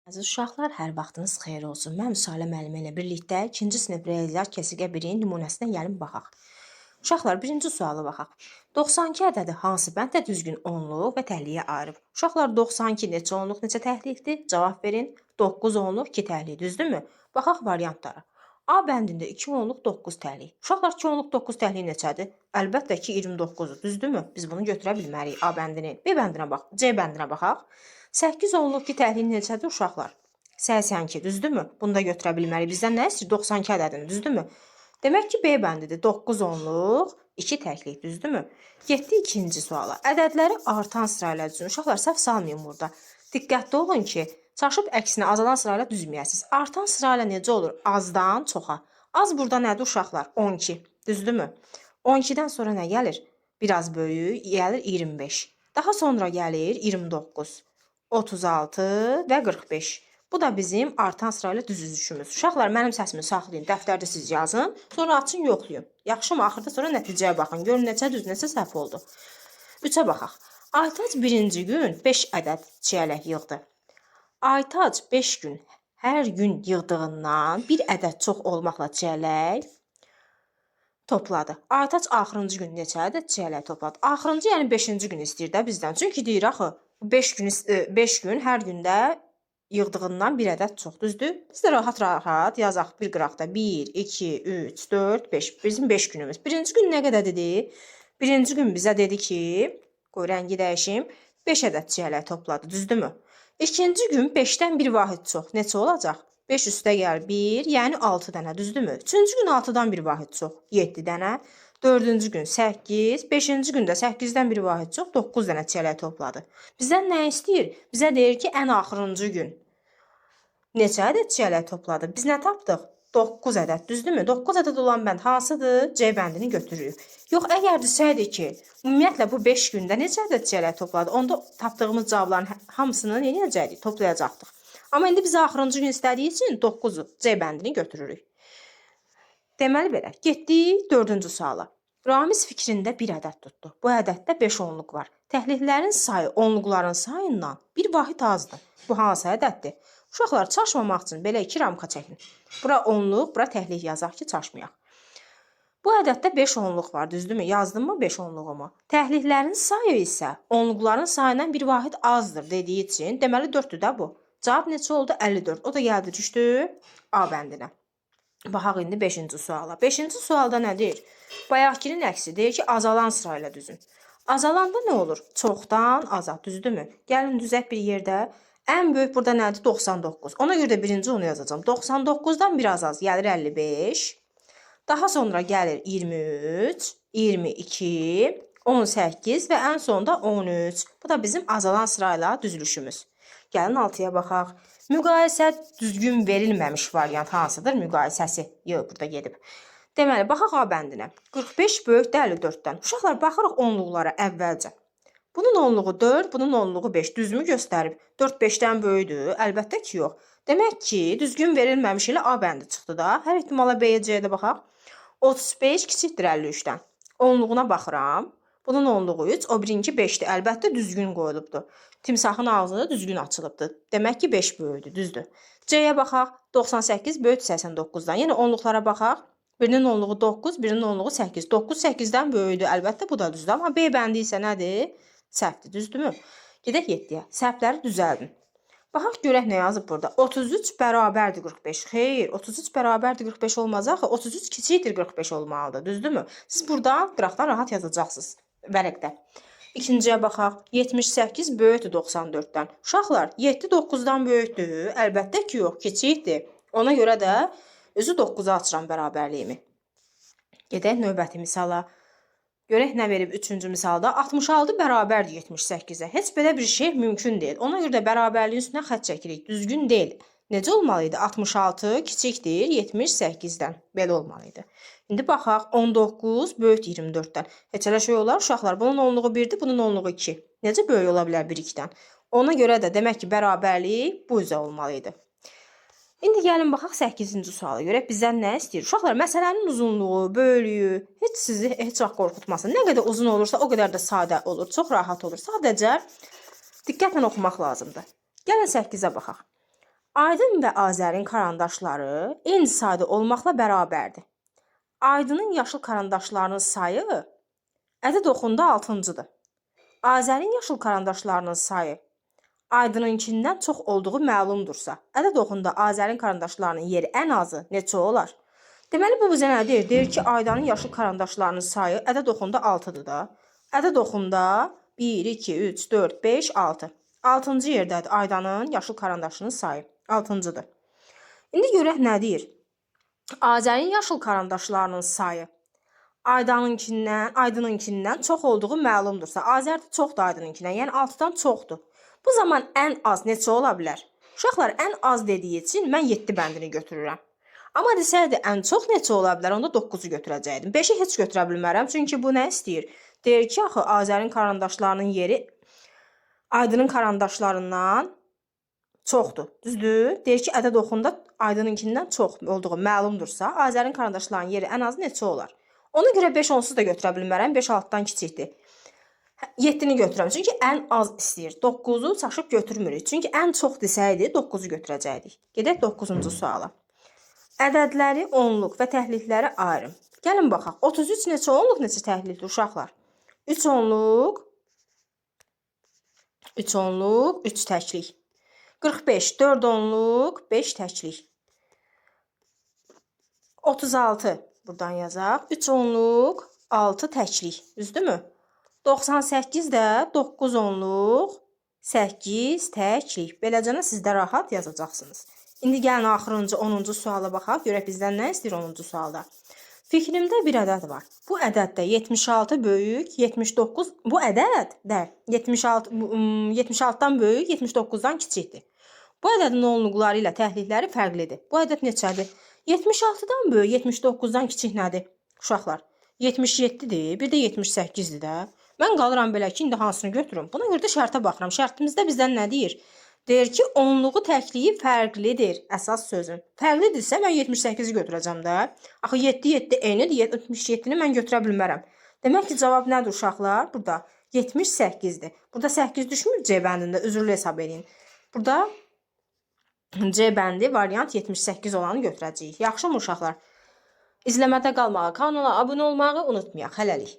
Əziz uşaqlar, hər vaxtınız xeyir olsun. Mən Müsalə müəllimə ilə birlikdə 2-ci sinif riyaziyyat kəsiqə 1-in nümunəsinə gəlin baxaq. Uşaqlar, birinci sualı baxaq. 92 ədədi hansı bəndlə düzgün onluq və təhliyə ayırıb? Uşaqlar, 92 neçə onluq, neçə təhlikdir? Cavab verin. 9 onluq, 2 təhlik, düzdürmü? Baxaq variantlara. A bəndində 2 onluq, 9 təhlik. Uşaqlar, 2 onluq, 9 təhlik neçədir? Əlbəttə ki, 29-dur, düzdürmü? Biz bunu götürə bilmərik A bəndini. B bəndinə bax, C bəndinə baxaq. 8 onluq 2 təhlik neçədir uşaqlar? 82, düzdürmü? Bunu da götürə bilmərik. Bizdən nə istəyir? 92 ədədini, düzdürmü? Demək ki, B bəndidir. 9 onluq, 2 təklik, düzdürmü? Getdi ikinci suala. Ədədləri artan sırayla düzün. Uşaqlar, səhv salmayın burada. Diqqətli olun ki, çaşıb əksinə azalan sırayla düzməyəsiniz. Artan sırayla necə olur? Azdan çoxa. Az burada nədir uşaqlar? 12, düzdürmü? 12-dən sonra nə gəlir? Biraz böyük, gəlir 25. Daha sonra gəlir 29. 36 və 45. Bu da bizim artan sırayla düzülüşümüz. Uşaqlar, mənim səsimi saxlayın, dəftərdə siz yazın, sonra açın, yoxlayın. Yaxşımı? Axırda sonra nəticəyə baxın. Görün neçə düz, neçə səhv oldu. 3-ə baxaq. Aytac birinci gün 5 ədəd çiyələk yığdı. Aytac 5 gün hər gün yığdığından bir ədəd çox olmaqla çiyələk topladı. Aytac axırıncı gün neçə ədəd çiyələk topladı? Axırıncı, yəni 5-ci gün istəyir də bizdən. Çünki deyir axı 5 gün hər gündə yığdığından bir ədəd çox, düzdür? Biz də rahat-rahat yazaq bir qıraqda. 1, 2, 3, 4, 5. Bizim 5 günümüz. Birinci gün nə qədər dedi? Birinci gün bizə dedi ki, qoy rəngi dəyişim, 5 ədəd çiyələk topladı, düzdürmü? İkinci gün 5-dən bir vahid çox. Neçə olacaq? 5 üstə gəl 1, yəni 6 dənə, düzdürmü? Üçüncü gün 6-dan bir vahid çox, 7 dənə. Dördüncü gün 8, 5-ci gündə 8-dən bir vahid çox, 9 dənə çiyələk topladı. Bizdən nə istəyir? Bizə deyir ki, ən axırıncı gün neçə ədəd çiyələk topladı? Biz nə tapdıq? 9 ədəd, düzdürmü? 9 ədəd olan bənd hansıdır? C bəndini götürürük. Yox, əgər desəydi ki, ümumiyyətlə bu 5 gündə neçə ədəd çiyələk topladı? Onda tapdığımız cavabların hamısını nə edəcəkdik? Toplayacaqdıq. Amma indi bizə axırıncı gün istədiyi üçün 9-u C bəndini götürürük. Deməli belə, getdik 4-cü suala. Ramiz fikrində bir ədəd tutdu. Bu ədəddə 5 onluq var. Təhliklərin sayı onluqların sayından bir vahid azdır. Bu hansı ədəddir? Uşaqlar, çaşmamaq üçün belə 2 ramka çəkin. Bura onluq, bura təhlik yazaq ki, çaşmayaq. Bu ədəddə 5 onluq var, düzdürmü? Yazdınmı 5 onluğumu? Təhliklərin sayı isə onluqların sayından bir vahid azdır dediyi üçün, deməli 4-dür də bu. Cavab neçə oldu? 54. O da gəldi, düşdü A bəndinə. Baxaq indi 5-ci suala. 5-ci sualda nə deyir? Bayaqkinin əksi deyir ki, azalan sırayla düzün. Azalanda nə olur? Çoxdan aza, düzdürmü? Gəlin düzək bir yerdə. Ən böyük burada nədir? 99. Ona görə də birinci onu yazacağım. 99-dan biraz az gəlir 55. Daha sonra gəlir 23, 22, 18 və ən sonda 13. Bu da bizim azalan sırayla düzülüşümüz. Gəlin 6-ya baxaq. Müqayisə düzgün verilməmiş variant hansıdır? Müqayisəsi. Yox, burada gedib. Deməli, baxaq A bəndinə. 45 böyükdür 54-dən. Uşaqlar, baxırıq onluqlara əvvəlcə. Bunun onluğu 4, bunun onluğu 5. Düzmü göstərib? 4 5-dən böyükdür? Əlbəttə ki, yox. Demək ki, düzgün verilməmiş ilə A bəndi çıxdı da. Hər ehtimala B-yə, C-yə də baxaq. 35 kiçikdir 53-dən. Onluğuna baxıram. Bunun onluğu 3, o birinki 5-dir. Əlbəttə düzgün qoyulubdur. Timsahın ağzı düzgün açılıbdır. Demək ki, 5 böyükdür, düzdür. C-yə baxaq. 98 böyükdür 89-dan. Yəni onluqlara baxaq. Birinin onluğu 9, birinin onluğu 8. 9 8-dən böyükdür. Əlbəttə bu da düzdür. Amma B bəndi isə nədir? Səhvdir, düzdürmü? Gedək 7-yə. Səhvləri düzəldin. Baxaq görək nə yazıb burada. 33 bərabərdir 45. Xeyr, 33 bərabərdir 45 olmaz axı. 33 kiçikdir 45 olmalıdır, düzdürmü? Siz buradan qıraqdan rahat yazacaqsınız vərəqdə. İkinciyə baxaq. 78 böyükdür 94-dən. Uşaqlar, 7 9-dan böyükdür. Əlbəttə ki, yox, kiçikdir. Ona görə də özü 9-a açıram bərabərliyimi. Gedək növbəti misala. Görək nə verib 3-cü misalda. 66 bərabərdir 78-ə. Heç belə bir şey mümkün deyil. Ona görə də bərabərliyin üstünə xətt çəkirik. Düzgün deyil. Necə olmalıydı? 66 kiçikdir 78-dən. Belə olmalıydı. İndi baxaq. 19 böyükdür 24-dən. Heç elə şey olar uşaqlar. Bunun onluğu 1-dir, bunun onluğu 2. Necə böyük ola bilər 1-2-dən? Ona görə də demək ki, bərabərlik bu üzə olmalıydı. İndi gəlin baxaq 8-ci suala görək bizdən nə istəyir. Uşaqlar, məsələnin uzunluğu, böyüklüyü heç sizi heç vaxt qorxutmasın. Nə qədər uzun olursa, o qədər də sadə olur, çox rahat olur. Sadəcə diqqətlə oxumaq lazımdır. Gəlin 8-ə baxaq. Aydın və Azərin karandaşları eyni sayda olmaqla bərabərdir. Aydının yaşıl karandaşlarının sayı ədəd oxunda 6-cıdır. Azərin yaşıl karandaşlarının sayı Aydınınkindən çox olduğu məlumdursa, ədəd oxunda Azərin karandaşlarının yeri ən azı neçə olar? Deməli, bu bizə nə deyir? Deyir ki, Aydanın yaşıl karandaşlarının sayı ədəd oxunda 6-dır da. Ədəd oxunda 1, 2, 3, 4, 5, 6. 6-cı yerdədir Aydanın yaşıl karandaşının sayı. 6-cıdır. İndi görək nə deyir? Azərin yaşıl karandaşlarının sayı Aydınınkindən çox olduğu məlumdursa, Azər də çoxdur Aydınınkindən, yəni 6-dan çoxdur. Bu zaman ən az neçə ola bilər? Uşaqlar, ən az dediyi üçün mən 7 bəndini götürürəm. Amma desəydi ən çox neçə ola bilər? Onda 9-u götürəcəkdim. 5-i heç götürə bilmərəm, çünki bu nə istəyir? Deyir ki, axı Azərin karandaşlarının yeri Aydının karandaşlarından çoxdur. Düzdür? Deyir ki, ədəd oxunda Aydınınkindən çox olduğu məlumdursa, Azərin karandaşlarının yeri ən az neçə olar? Ona görə 5 onsuz da götürə bilmərəm. 5 6-dan kiçikdir. 7-ni götürürəm. Çünki ən az istəyir. 9-u çaşıb götürmürük. Çünki ən çox desəydi 9-u götürəcəkdik. Gedək 9-cu suala. Ədədləri onluq və təhlikləri ayırın. Gəlin baxaq. 33 neçə onluq, neçə təhlikdir uşaqlar? 3 onluq, 3 təklik. 45, 4 onluq, 5 təklik. 36, buradan yazaq. 3 onluq, 6 təklik. Düzdürmü? 98 də 9 onluq, 8 təklik. Beləcənə siz də rahat yazacaqsınız. İndi gəlin axırıncı 10-cu suala baxaq. Görək bizdən nə istəyir 10-cu sualda. Fikrimdə bir ədəd var. Bu ədəddə 76 böyük, 79, bu ədəd də 76-dan böyük, 79-dan kiçikdir. Bu ədədin onluqları ilə təhlikləri fərqlidir. Bu ədəd neçədir? 76-dan böyük, 79-dan kiçik nədir? Uşaqlar, 77-dir, bir də 78-dir də. Mən qalıram belə ki, indi hansını götürüm? Buna görə də şərtə baxıram. Şərtimizdə bizdən nə deyir? Deyir ki, onluğu təkliyi fərqlidir. Əsas sözün. Fərqlidirsə mən 78-i götürəcəm də. Axı 7 eynidir. 77-ni mən götürə bilmərəm. Demək ki, cavab nədir uşaqlar? Burada 78-dir. Burada 8 düşmür C bəndində. Üzrlü hesab edin. Burada C bəndi variant 78 olanı götürəcəyik. Yaxşımı uşaqlar? İzləmədə qalmağı, kanala abunə olmağı unutmayaq. Hələlik.